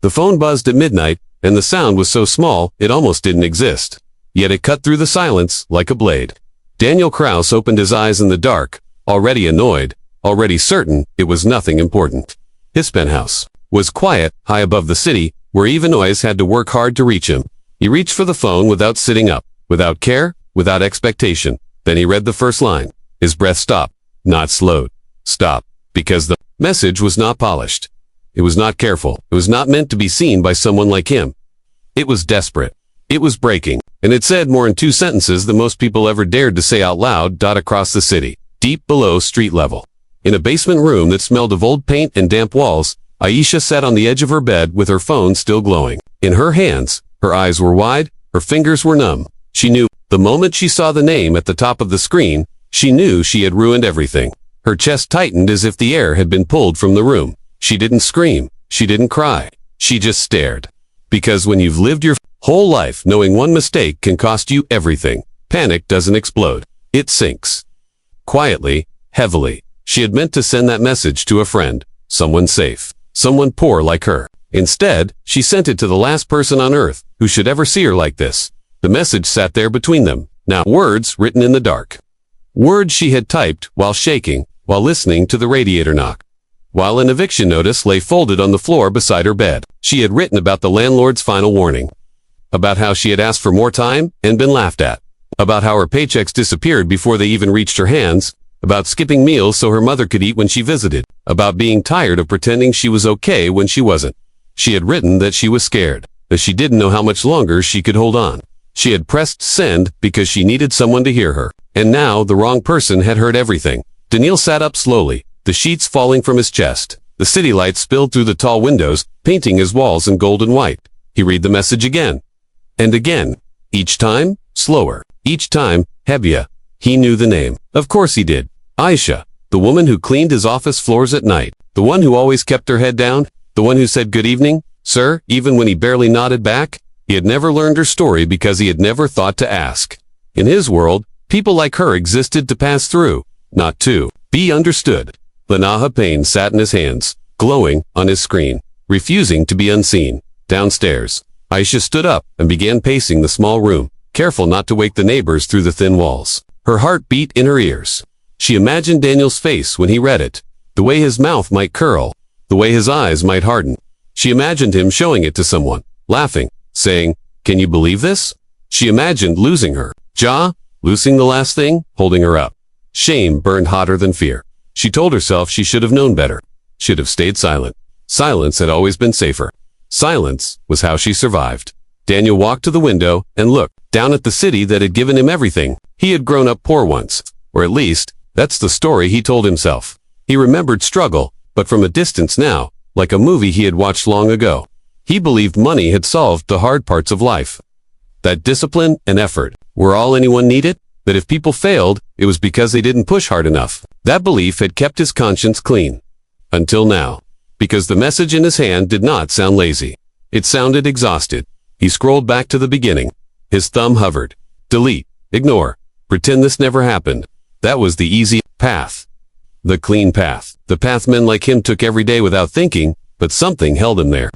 The phone buzzed at midnight, and the sound was so small it almost didn't exist. Yet it cut through the silence like a blade. Daniel Kraus opened his eyes in the dark, already annoyed, already certain it was nothing important. His penthouse was quiet, high above the city, where even noise had to work hard to reach him. He reached for the phone without sitting up, without care, without expectation. Then he read the first line. His breath stopped, not slowed. Stop, because the message was not polished. It was not careful. It was not meant to be seen by someone like him. It was desperate. It was breaking. And it said more in 2 sentences than most people ever dared to say out loud. Across the city, deep below street level. In a basement room that smelled of old paint and damp walls, Aisha sat on the edge of her bed with her phone still glowing. In her hands, her eyes were wide, her fingers were numb. She knew, the moment she saw the name at the top of the screen, she knew she had ruined everything. Her chest tightened as if the air had been pulled from the room. She didn't scream. She didn't cry. She just stared. Because when you've lived your whole life knowing one mistake can cost you everything, panic doesn't explode. It sinks. Quietly, heavily. She had meant to send that message to a friend, someone safe, someone poor like her. Instead, she sent it to the last person on earth who should ever see her like this. The message sat there between them. Now, words written in the dark. Words she had typed while shaking, while listening to the radiator knock. While an eviction notice lay folded on the floor beside her bed. She had written about the landlord's final warning. About how she had asked for more time and been laughed at. About how her paychecks disappeared before they even reached her hands. About skipping meals so her mother could eat when she visited. About being tired of pretending she was okay when she wasn't. She had written that she was scared, that she didn't know how much longer she could hold on. She had pressed send because she needed someone to hear her. And now the wrong person had heard everything. Daniil sat up slowly, the sheets falling from his chest. The city lights spilled through the tall windows, painting his walls in gold and white. He read the message again. And again. Each time, slower. Each time, heavier. He knew the name. Of course he did. Aisha, the woman who cleaned his office floors at night. The one who always kept her head down. The one who said good evening, sir, even when he barely nodded back. He had never learned her story because he had never thought to ask. In his world, people like her existed to pass through, not to be understood. Lanaha Payne sat in his hands, glowing on his screen, refusing to be unseen. Downstairs, Aisha stood up and began pacing the small room, careful not to wake the neighbors through the thin walls. Her heart beat in her ears. She imagined Daniel's face when he read it, the way his mouth might curl, the way his eyes might harden. She imagined him showing it to someone, laughing, saying, "Can you believe this?" She imagined losing her jaw, losing the last thing, holding her up. Shame burned hotter than fear. She told herself she should have known better. Should have stayed silent. Silence had always been safer. Silence was how she survived. Daniel walked to the window and looked down at the city that had given him everything. He had grown up poor once, or at least, that's the story he told himself. He remembered struggle, but from a distance now, like a movie he had watched long ago. He believed money had solved the hard parts of life. That discipline and effort were all anyone needed, that if people failed, it was because they didn't push hard enough. That belief had kept his conscience clean. Until now. Because the message in his hand did not sound lazy. It sounded exhausted. He scrolled back to the beginning. His thumb hovered. Delete. Ignore. Pretend this never happened. That was the easy path. The clean path. The path men like him took every day without thinking, but something held him there.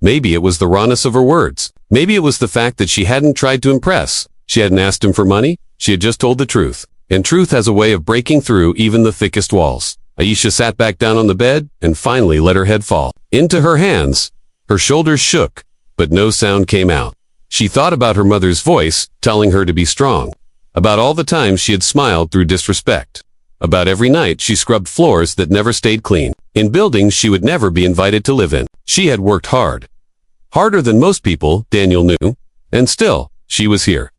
Maybe it was the rawness of her words. Maybe it was the fact that she hadn't tried to impress. She hadn't asked him for money. She had just told the truth. And truth has a way of breaking through even the thickest walls. Aisha sat back down on the bed and finally let her head fall into her hands. Her shoulders shook, but no sound came out. She thought about her mother's voice telling her to be strong. About all the times she had smiled through disrespect. About every night she scrubbed floors that never stayed clean. In buildings she would never be invited to live in. She had worked hard. Harder than most people, Daniel knew. And still, she was here.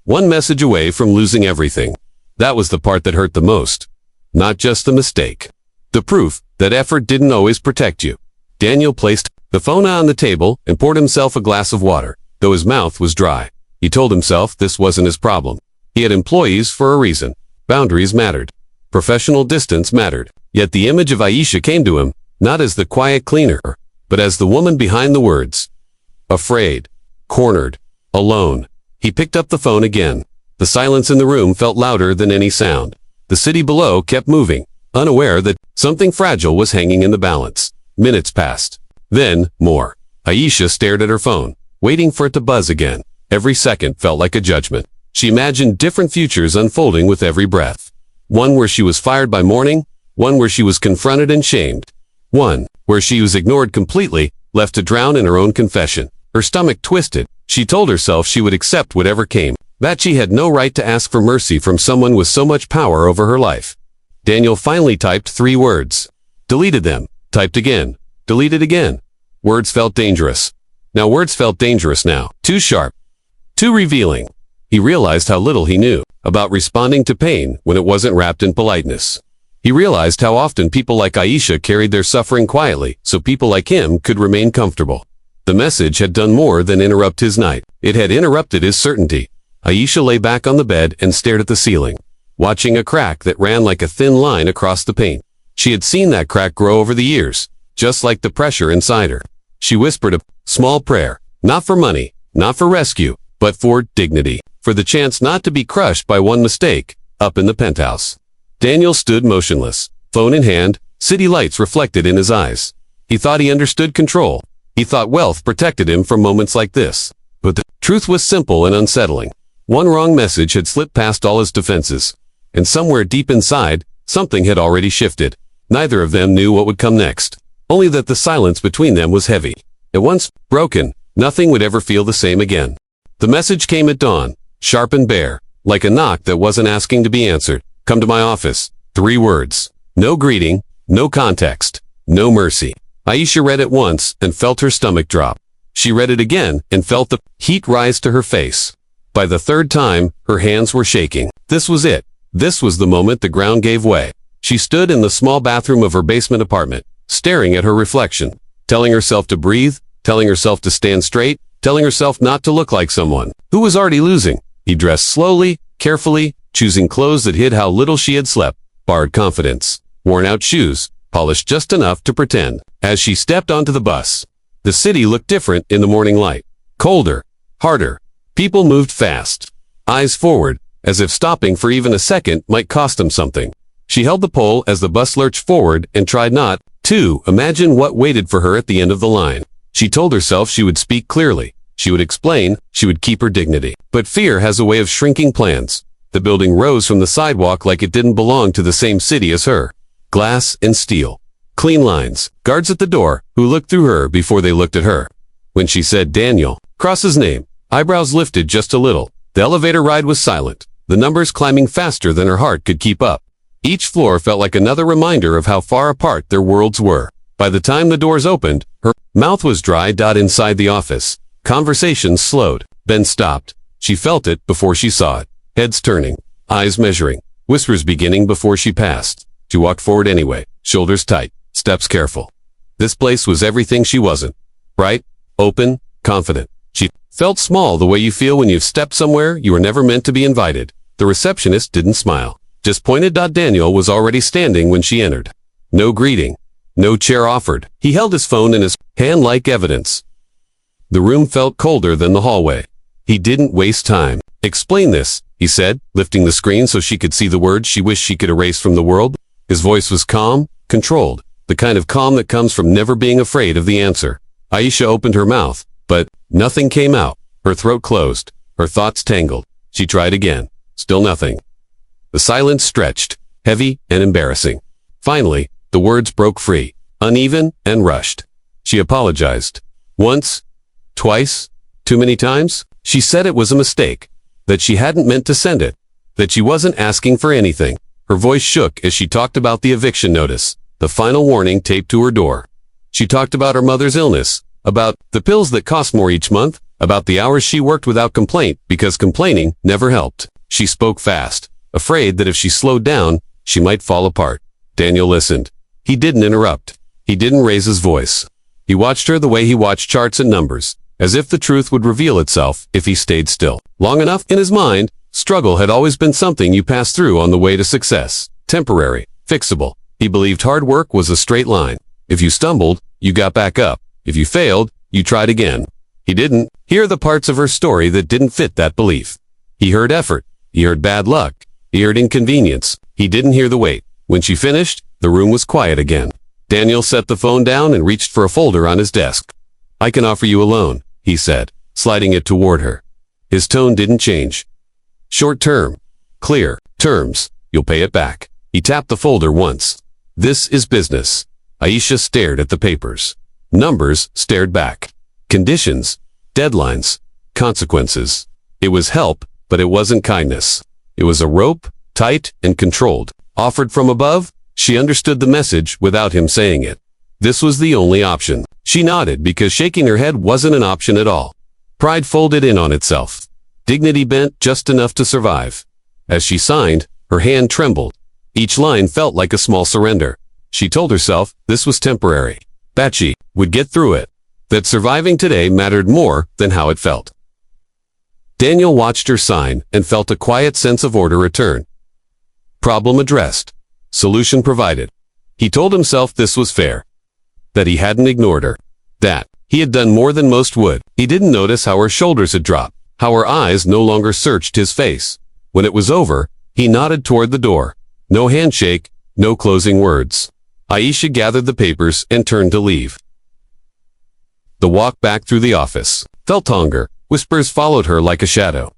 One message away from losing everything. That was the part that hurt the most. Not just the mistake. The proof that effort didn't always protect you. Daniel placed the phone on the table and poured himself a glass of water, though his mouth was dry. He told himself this wasn't his problem. He had employees for a reason. Boundaries mattered. Professional distance mattered. Yet the image of Aisha came to him, not as the quiet cleaner, but as the woman behind the words. Afraid. Cornered. Alone. He picked up the phone again. The silence in the room felt louder than any sound. The city below kept moving, unaware that something fragile was hanging in the balance. Minutes passed. Then, more. Aisha stared at her phone, waiting for it to buzz again. Every second felt like a judgment. She imagined different futures unfolding with every breath. One where she was fired by morning, one where she was confronted and shamed, one where she was ignored completely, left to drown in her own confession. Her stomach twisted. She told herself she would accept whatever came, that she had no right to ask for mercy from someone with so much power over her life. Daniel finally typed 3 words. Deleted them. Typed again. Deleted again. Words felt dangerous. Words felt dangerous now. Too sharp. Too revealing. He realized how little he knew about responding to pain when it wasn't wrapped in politeness. He realized how often people like Aisha carried their suffering quietly so people like him could remain comfortable. The message had done more than interrupt his night. It had interrupted his certainty. Aisha lay back on the bed and stared at the ceiling, watching a crack that ran like a thin line across the paint. She had seen that crack grow over the years, just like the pressure inside her. She whispered a small prayer, not for money, not for rescue, but for dignity, for the chance not to be crushed by one mistake, up in the penthouse. Daniel stood motionless, phone in hand, city lights reflected in his eyes. He thought he understood control. He thought wealth protected him from moments like this. But the truth was simple and unsettling. One wrong message had slipped past all his defenses. And somewhere deep inside, something had already shifted. Neither of them knew what would come next. Only that the silence between them was heavy. At once broken, nothing would ever feel the same again. The message came at dawn, sharp and bare, like a knock that wasn't asking to be answered. Come to my office. 3 words. No greeting, no context, no mercy. Aisha read it once and felt her stomach drop. She read it again and felt the heat rise to her face. By the 3rd time, her hands were shaking. This was it. This was the moment the ground gave way. She stood in the small bathroom of her basement apartment, staring at her reflection, telling herself to breathe, telling herself to stand straight, telling herself not to look like someone who was already losing. He dressed slowly, carefully, choosing clothes that hid how little she had slept, barred confidence, worn-out shoes, polished just enough to pretend. As she stepped onto the bus, the city looked different in the morning light. Colder, harder. People moved fast, eyes forward, as if stopping for even a second might cost them something. She held the pole as the bus lurched forward and tried not to imagine what waited for her at the end of the line. She told herself she would speak clearly. She would explain. She would keep her dignity. But fear has a way of shrinking plans. The building rose from the sidewalk like it didn't belong to the same city as her. Glass and steel. Clean lines. Guards at the door who looked through her before they looked at her. When she said Daniel, Cross's name, eyebrows lifted just a little. The elevator ride was silent, the numbers climbing faster than her heart could keep up. Each floor felt like another reminder of how far apart their worlds were. By the time the doors opened, her mouth was dry. Inside the office, conversations slowed, then stopped. She felt it before she saw it. Heads turning, eyes measuring, whispers beginning before she passed. She walked forward anyway, shoulders tight, steps careful. This place was everything she wasn't. Bright, open, confident. She felt small the way you feel when you've stepped somewhere you were never meant to be invited. The receptionist didn't smile, just pointed. Daniel was already standing when she entered. No greeting, no chair offered. He held his phone in his hand like evidence. The room felt colder than the hallway. He didn't waste time. Explain this, he said, lifting the screen so she could see the words she wished she could erase from the world. His voice was calm, controlled, the kind of calm that comes from never being afraid of the answer. Aisha opened her mouth, but nothing came out. Her throat closed, her thoughts tangled. She tried again. Still nothing. The silence stretched, heavy and embarrassing. Finally, the words broke free, uneven and rushed. She apologized. Once, twice, too many times. She said it was a mistake, that she hadn't meant to send it, that she wasn't asking for anything. Her voice shook as she talked about the eviction notice, the final warning taped to her door. She talked about her mother's illness, about the pills that cost more each month, about the hours she worked without complaint because complaining never helped. She spoke fast, afraid that if she slowed down, she might fall apart. Daniel listened. He didn't interrupt. He didn't raise his voice. He watched her the way he watched charts and numbers, as if the truth would reveal itself if he stayed still. Long enough. In his mind, struggle had always been something you passed through on the way to success. Temporary, fixable. He believed hard work was a straight line. If you stumbled, you got back up. If you failed, you tried again. He didn't hear the parts of her story that didn't fit that belief. He heard effort. He heard bad luck. He heard inconvenience. He didn't hear the wait. When she finished, the room was quiet again. Daniel set the phone down and reached for a folder on his desk. I can offer you a loan, he said, sliding it toward her. His tone didn't change. Short term. Clear. Terms. You'll pay it back. He tapped the folder once. This is business. Aisha stared at the papers. Numbers stared back. Conditions. Deadlines. Consequences. It was help, but it wasn't kindness. It was a rope, tight and controlled. Offered from above, she understood the message without him saying it. This was the only option. She nodded because shaking her head wasn't an option at all. Pride folded in on itself. Dignity bent just enough to survive. As she signed, her hand trembled. Each line felt like a small surrender. She told herself this was temporary. That she would get through it. That surviving today mattered more than how it felt. Daniel watched her sign and felt a quiet sense of order return. Problem addressed. Solution provided. He told himself this was fair. That he hadn't ignored her. That he had done more than most would. He didn't notice how her shoulders had dropped, how her eyes no longer searched his face. When it was over, he nodded toward the door. No handshake, no closing words. Aisha gathered the papers and turned to leave. The walk back through the office felt hunger. Whispers followed her like a shadow.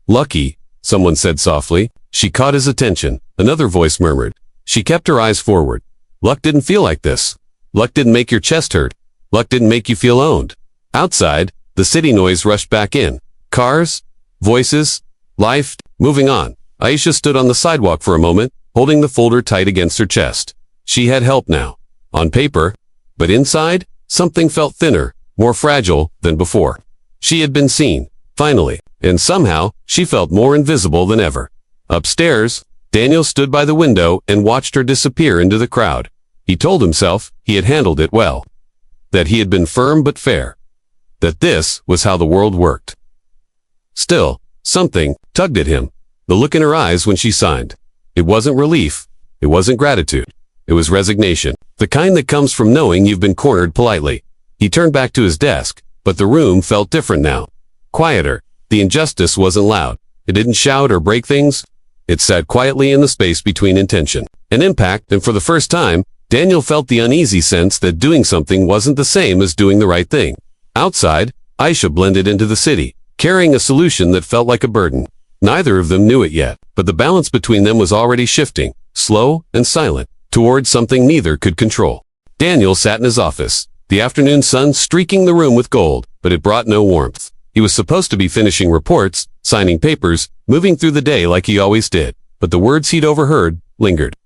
Lucky, someone said softly. She caught his attention. Another voice murmured. She kept her eyes forward. Luck didn't feel like this. Luck didn't make your chest hurt. Luck didn't make you feel owned. Outside, the city noise rushed back in. Cars, voices, life. Moving on. Aisha stood on the sidewalk for a moment, holding the folder tight against her chest. She had help now. On paper. But inside, something felt thinner, more fragile than before. She had been seen, finally, and somehow she felt more invisible than ever. Upstairs, Daniel stood by the window and watched her disappear into the crowd. He told himself he had handled it well. That he had been firm but fair. That this was how the world worked. Still, something tugged at him. The look in her eyes when she signed. It wasn't relief. It wasn't gratitude. It was resignation. The kind that comes from knowing you've been cornered politely. He turned back to his desk, but the room felt different now. Quieter. The injustice wasn't loud. It didn't shout or break things. It sat quietly in the space between intention and impact, and for the first time, Daniel felt the uneasy sense that doing something wasn't the same as doing the right thing. Outside, Aisha blended into the city, carrying a solution that felt like a burden. Neither of them knew it yet, but the balance between them was already shifting, slow and silent, towards something neither could control. Daniel sat in his office, the afternoon sun streaking the room with gold, but it brought no warmth. He was supposed to be finishing reports, signing papers, moving through the day like he always did, but the words he'd overheard lingered.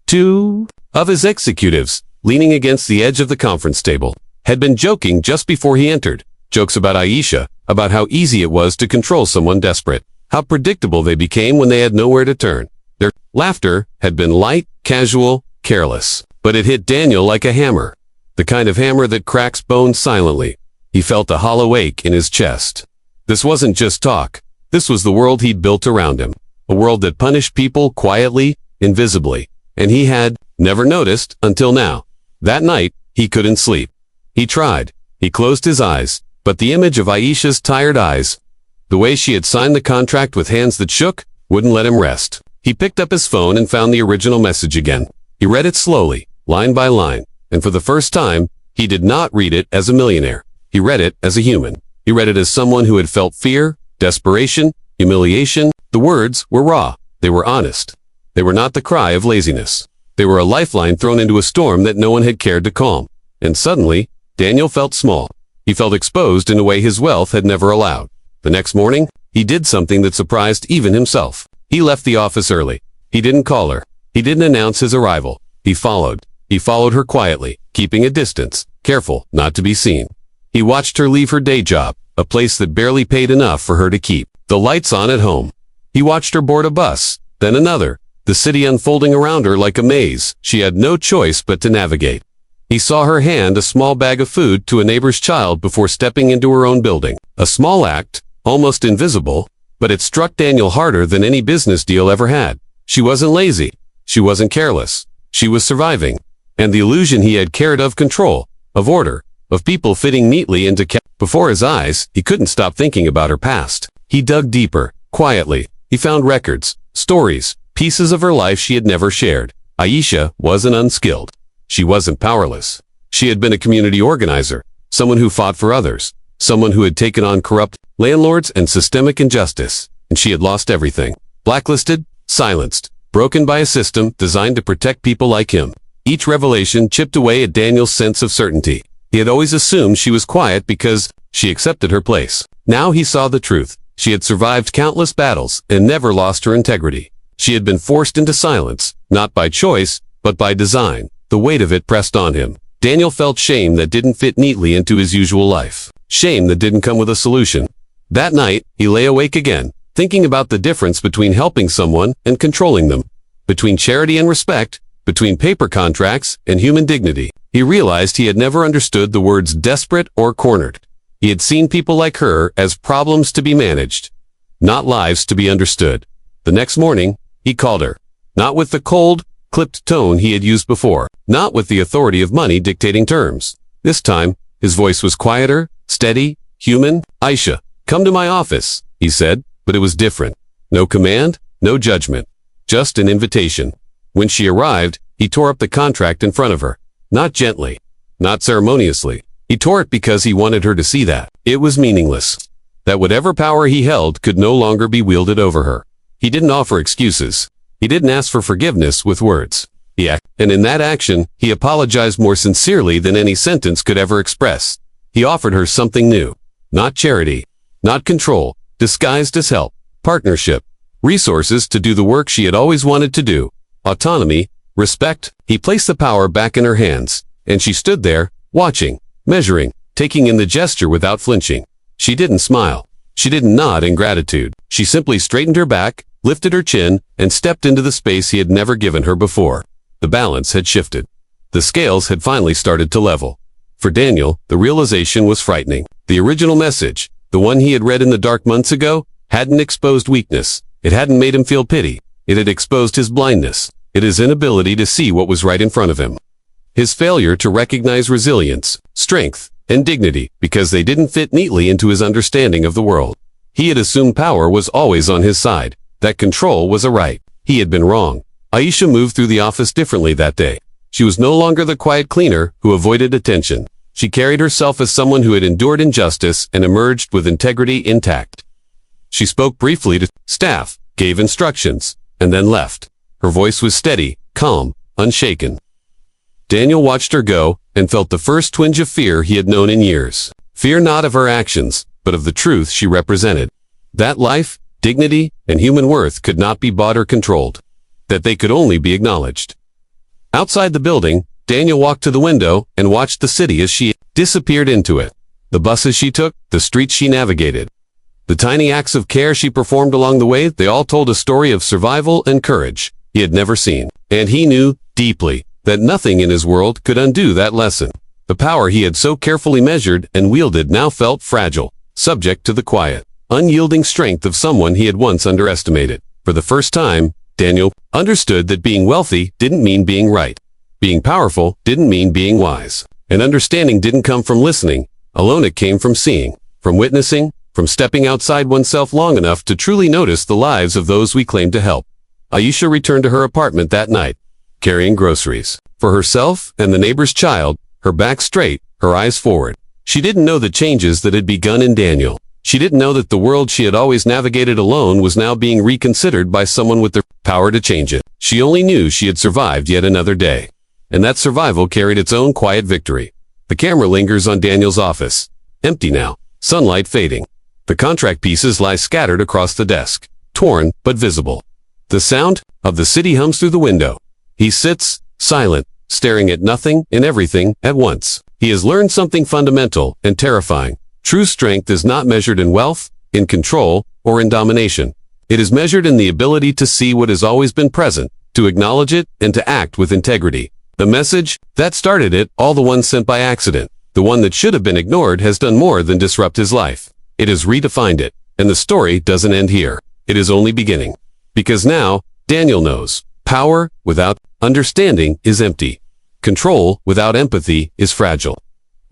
Two of his executives, leaning against the edge of the conference table, had been joking just before he entered. Jokes about Aisha, about how easy it was to control someone desperate, how predictable they became when they had nowhere to turn. Their laughter had been light, casual, careless, but it hit Daniel like a hammer. The kind of hammer that cracks bones silently. He felt a hollow ache in his chest. This wasn't just talk. This was the world he'd built around him. A world that punished people quietly, invisibly. And he had never noticed until now. That night, he couldn't sleep. He tried. He closed his eyes. But the image of Aisha's tired eyes, the way she had signed the contract with hands that shook, wouldn't let him rest. He picked up his phone and found the original message again. He read it slowly, line by line. And for the first time, he did not read it as a millionaire. He read it as a human. He read it as someone who had felt fear, desperation, humiliation. The words were raw. They were honest. They were not the cry of laziness. They were a lifeline thrown into a storm that no one had cared to calm. And suddenly, Daniel felt small. He felt exposed in a way his wealth had never allowed. The next morning, he did something that surprised even himself. He left the office early. He didn't call her. He didn't announce his arrival. He followed. He followed her quietly, keeping a distance, careful not to be seen. He watched her leave her day job, a place that barely paid enough for her to keep the lights on at home. He watched her board a bus, then another, the city unfolding around her like a maze she had no choice but to navigate. He saw her hand a small bag of food to a neighbor's child before stepping into her own building. A small act, almost invisible, but it struck Daniel harder than any business deal ever had. She wasn't lazy. She wasn't careless. She was surviving. And the illusion he had carried of control, of order, of people fitting neatly into before his eyes, he couldn't stop thinking about her past. He dug deeper, quietly. He found records, stories, pieces of her life she had never shared. Aisha wasn't unskilled. She wasn't powerless. She had been a community organizer, someone who fought for others, someone who had taken on corrupt landlords and systemic injustice, and she had lost everything. Blacklisted, silenced, broken by a system designed to protect people like him. Each revelation chipped away at Daniel's sense of certainty. He had always assumed she was quiet because she accepted her place. Now he saw the truth. She had survived countless battles and never lost her integrity. She had been forced into silence, not by choice, but by design. The weight of it pressed on him. Daniel felt shame that didn't fit neatly into his usual life. Shame that didn't come with a solution. That night, he lay awake again, thinking about the difference between helping someone and controlling them, between charity and respect, between paper contracts and human dignity. He realized he had never understood the words desperate or cornered. He had seen people like her as problems to be managed, not lives to be understood. The next morning, he called her, not with the cold, clipped tone he had used before, not with the authority of money dictating terms. This time, his voice was quieter, steady, human. "Aisha, come to my office," he said, but it was different. No command, no judgment, just an invitation. When she arrived, he tore up the contract in front of her. Not gently, not ceremoniously. He tore it because he wanted her to see that it was meaningless, that whatever power he held could no longer be wielded over her. He didn't offer excuses. He didn't ask for forgiveness with words. He acted, and in that action, he apologized more sincerely than any sentence could ever express. He offered her something new. Not charity, not control, disguised as help, partnership, resources to do the work she had always wanted to do, autonomy, respect. He placed the power back in her hands, and she stood there, watching, measuring, taking in the gesture without flinching. She didn't smile. She didn't nod in gratitude. She simply straightened her back, lifted her chin, and stepped into the space he had never given her before. The balance had shifted. The scales had finally started to level. For Daniel, the realization was frightening. The original message, the one he had read in the dark months ago, hadn't exposed weakness. It hadn't made him feel pity. It had exposed his blindness, his inability to see what was right in front of him. His failure to recognize resilience, strength, and dignity because they didn't fit neatly into his understanding of the world. He had assumed power was always on his side, that control was a right. He had been wrong. Aisha moved through the office differently that day. She was no longer the quiet cleaner who avoided attention. She carried herself as someone who had endured injustice and emerged with integrity intact. She spoke briefly to staff, gave instructions, and then left. Her voice was steady, calm, unshaken. Daniel watched her go and felt the first twinge of fear he had known in years. Fear not of her actions, but of the truth she represented. That life, dignity, and human worth could not be bought or controlled. That they could only be acknowledged. Outside the building, Daniel walked to the window and watched the city as she disappeared into it. The buses she took, the streets she navigated. The tiny acts of care she performed along the way, they all told a story of survival and courage he had never seen. And he knew, deeply, that nothing in his world could undo that lesson. The power he had so carefully measured and wielded now felt fragile, subject to the quiet, unyielding strength of someone he had once underestimated. For the first time, Daniel understood that being wealthy didn't mean being right. Being powerful didn't mean being wise. And understanding didn't come from listening. Alone it came from seeing, from witnessing, from stepping outside oneself long enough to truly notice the lives of those we claim to help. Aisha returned to her apartment that night, carrying groceries. For herself and the neighbor's child, her back straight, her eyes forward. She didn't know the changes that had begun in Daniel. She didn't know that the world she had always navigated alone was now being reconsidered by someone with the power to change it. She only knew she had survived yet another day. And that survival carried its own quiet victory. The camera lingers on Daniel's office. Empty now, sunlight fading. The contract pieces lie scattered across the desk, torn but visible. The sound of the city hums through the window. He sits, silent, staring at nothing and everything at once. He has learned something fundamental and terrifying. True strength is not measured in wealth, in control, or in domination. It is measured in the ability to see what has always been present, to acknowledge it, and to act with integrity. The message that started it, all the one sent by accident, the one that should have been ignored, has done more than disrupt his life. It has redefined it, and the story doesn't end here. It is only beginning. Because now, Daniel knows, power without understanding is empty. Control without empathy is fragile.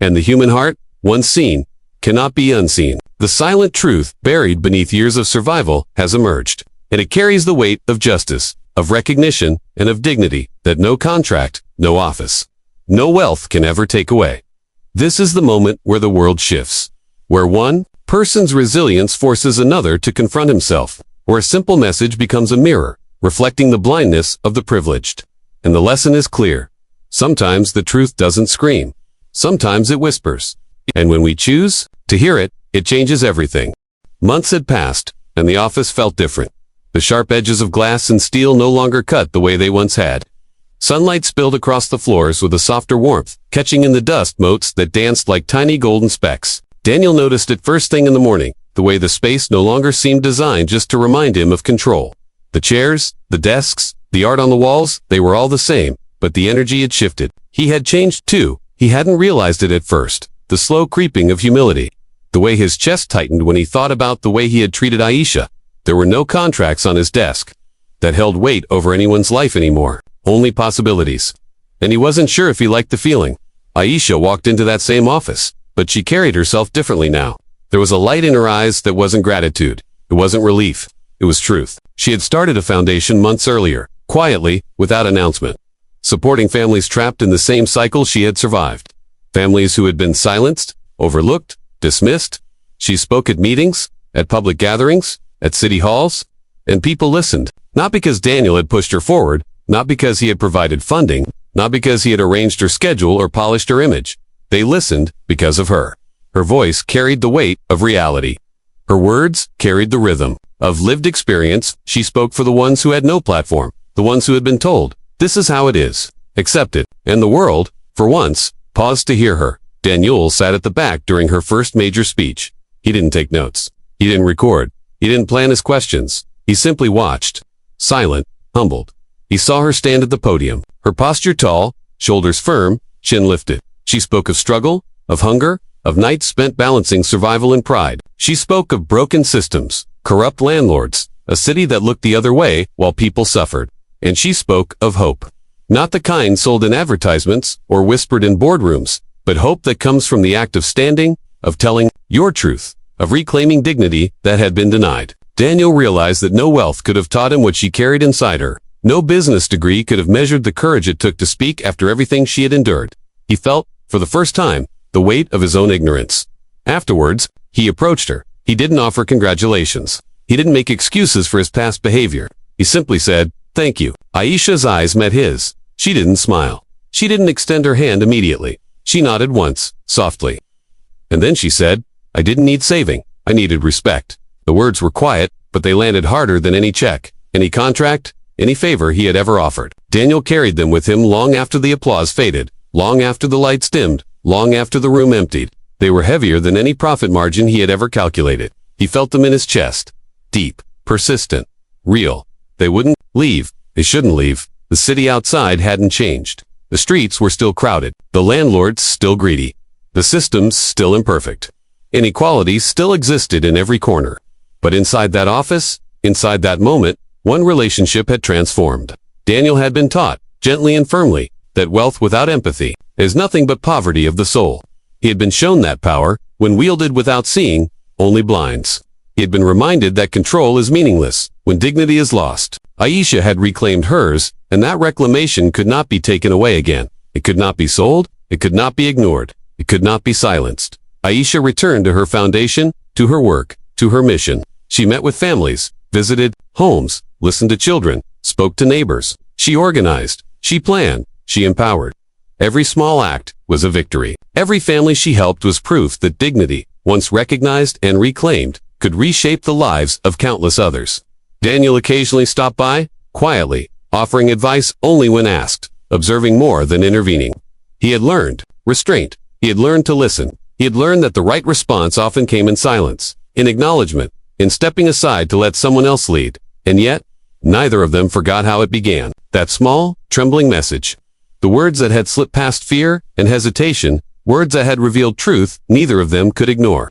And the human heart, once seen, cannot be unseen. The silent truth, buried beneath years of survival, has emerged. And it carries the weight of justice, of recognition, and of dignity that no contract, no office, no wealth can ever take away. This is the moment where the world shifts, where one person's resilience forces another to confront himself, where a simple message becomes a mirror, reflecting the blindness of the privileged. And the lesson is clear. Sometimes the truth doesn't scream. Sometimes it whispers. And when we choose to hear it, it changes everything. Months had passed, and the office felt different. The sharp edges of glass and steel no longer cut the way they once had. Sunlight spilled across the floors with a softer warmth, catching in the dust motes that danced like tiny golden specks. Daniel noticed it first thing in the morning, the way the space no longer seemed designed just to remind him of control. The chairs, the desks, the art on the walls, they were all the same, but the energy had shifted. He had changed too. He hadn't realized it at first. The slow creeping of humility. The way his chest tightened when he thought about the way he had treated Aisha. There were no contracts on his desk that held weight over anyone's life anymore. Only possibilities. And he wasn't sure if he liked the feeling. Aisha walked into that same office, but she carried herself differently now. There was a light in her eyes that wasn't gratitude. It wasn't relief. It was truth. She had started a foundation months earlier, quietly, without announcement, supporting families trapped in the same cycle she had survived. Families who had been silenced, overlooked, dismissed. She spoke at meetings, at public gatherings, at city halls, and people listened, not because Daniel had pushed her forward, not because he had provided funding, not because he had arranged her schedule or polished her image. They listened because of her. Her voice carried the weight of reality. Her words carried the rhythm of lived experience. She spoke for the ones who had no platform, the ones who had been told, "This is how it is. Accept it." And the world, for once, paused to hear her. Daniel sat at the back during her first major speech. He didn't take notes. He didn't record. He didn't plan his questions. He simply watched, silent, humbled. He saw her stand at the podium, her posture tall, shoulders firm, chin lifted. She spoke of struggle, of hunger, of nights spent balancing survival and pride. She spoke of broken systems, corrupt landlords, a city that looked the other way while people suffered. And she spoke of hope. Not the kind sold in advertisements or whispered in boardrooms, but hope that comes from the act of standing, of telling your truth, of reclaiming dignity that had been denied. Daniel realized that no wealth could have taught him what she carried inside her. No business degree could have measured the courage it took to speak after everything she had endured. He felt, for the first time, the weight of his own ignorance. Afterwards, he approached her. He didn't offer congratulations. He didn't make excuses for his past behavior. He simply said, "Thank you." Aisha's eyes met his. She didn't smile. She didn't extend her hand immediately. She nodded once, softly. And then she said, "I didn't need saving. I needed respect." The words were quiet, but they landed harder than any check, any contract, any favor he had ever offered. Daniel carried them with him long after the applause faded, long after the lights dimmed, long after the room emptied. They were heavier than any profit margin he had ever calculated. He felt them in his chest. Deep, persistent, real. They wouldn't leave. They shouldn't leave. The city outside hadn't changed. The streets were still crowded. The landlords still greedy. The systems still imperfect. Inequality still existed in every corner. But inside that office, inside that moment, one relationship had transformed. Daniel had been taught, gently and firmly, that wealth without empathy is nothing but poverty of the soul. He had been shown that power, when wielded without seeing, only blinds. He had been reminded that control is meaningless when dignity is lost. Aisha had reclaimed hers, and that reclamation could not be taken away again. It could not be sold. It could not be ignored. It could not be silenced. Aisha returned to her foundation, to her work, to her mission. She met with families, visited homes, listened to children, spoke to neighbors. She organized. She planned. She empowered. Every small act was a victory. Every family she helped was proof that dignity, once recognized and reclaimed, could reshape the lives of countless others. Daniel occasionally stopped by, quietly, offering advice only when asked, observing more than intervening. He had learned restraint. He had learned to listen. He had learned that the right response often came in silence, in acknowledgement, in stepping aside to let someone else lead. And yet, neither of them forgot how it began. That small, trembling message. The words that had slipped past fear and hesitation, words that had revealed truth neither of them could ignore.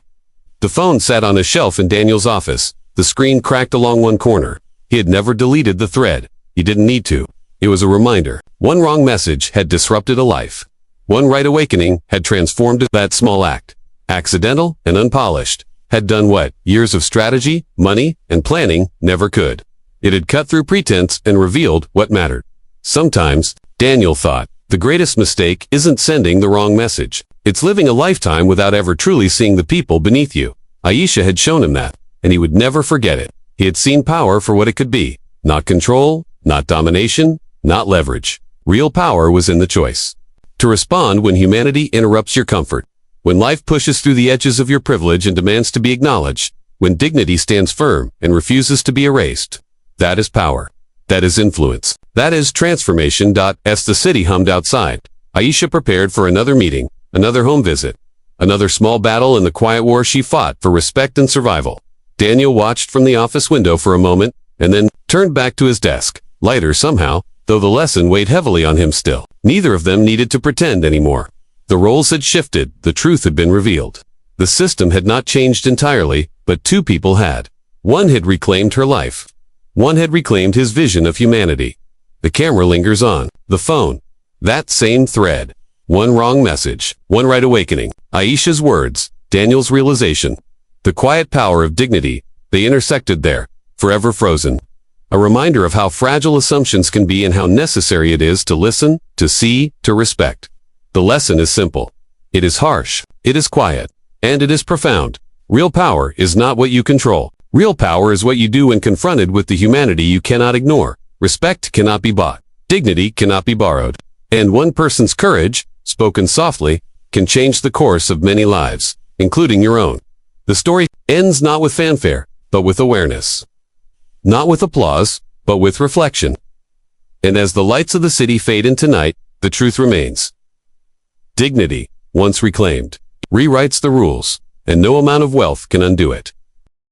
The phone sat on a shelf in Daniel's office. The screen cracked along one corner. He had never deleted the thread. He didn't need to. It was a reminder. One wrong message had disrupted a life. One right awakening had transformed that small act. Accidental and unpolished. Had done what years of strategy, money, and planning never could. It had cut through pretense and revealed what mattered. Sometimes, Daniel thought, the greatest mistake isn't sending the wrong message. It's living a lifetime without ever truly seeing the people beneath you. Aisha had shown him that, and he would never forget it. He had seen power for what it could be. Not control, not domination, not leverage. Real power was in the choice. To respond when humanity interrupts your comfort. When life pushes through the edges of your privilege and demands to be acknowledged. When dignity stands firm and refuses to be erased. That is power. That is influence. That is transformation. As the city hummed outside, Aisha prepared for another meeting, another home visit, another small battle in the quiet war she fought for respect and survival. Daniel watched from the office window for a moment, and then turned back to his desk, lighter somehow, though the lesson weighed heavily on him still. Neither of them needed to pretend anymore. The roles had shifted, the truth had been revealed. The system had not changed entirely, but two people had. One had reclaimed her life. One had reclaimed his vision of humanity. The camera lingers on. The phone. That same thread. One wrong message. One right awakening. Aisha's words. Daniel's realization. The quiet power of dignity. They intersected there. Forever frozen. A reminder of how fragile assumptions can be and how necessary it is to listen, to see, to respect. The lesson is simple. It is harsh. It is quiet. And it is profound. Real power is not what you control. Real power is what you do when confronted with the humanity you cannot ignore. Respect cannot be bought. Dignity cannot be borrowed. And one person's courage, spoken softly, can change the course of many lives, including your own. The story ends not with fanfare, but with awareness. Not with applause, but with reflection. And as the lights of the city fade into night, the truth remains. Dignity, once reclaimed, rewrites the rules, and no amount of wealth can undo it.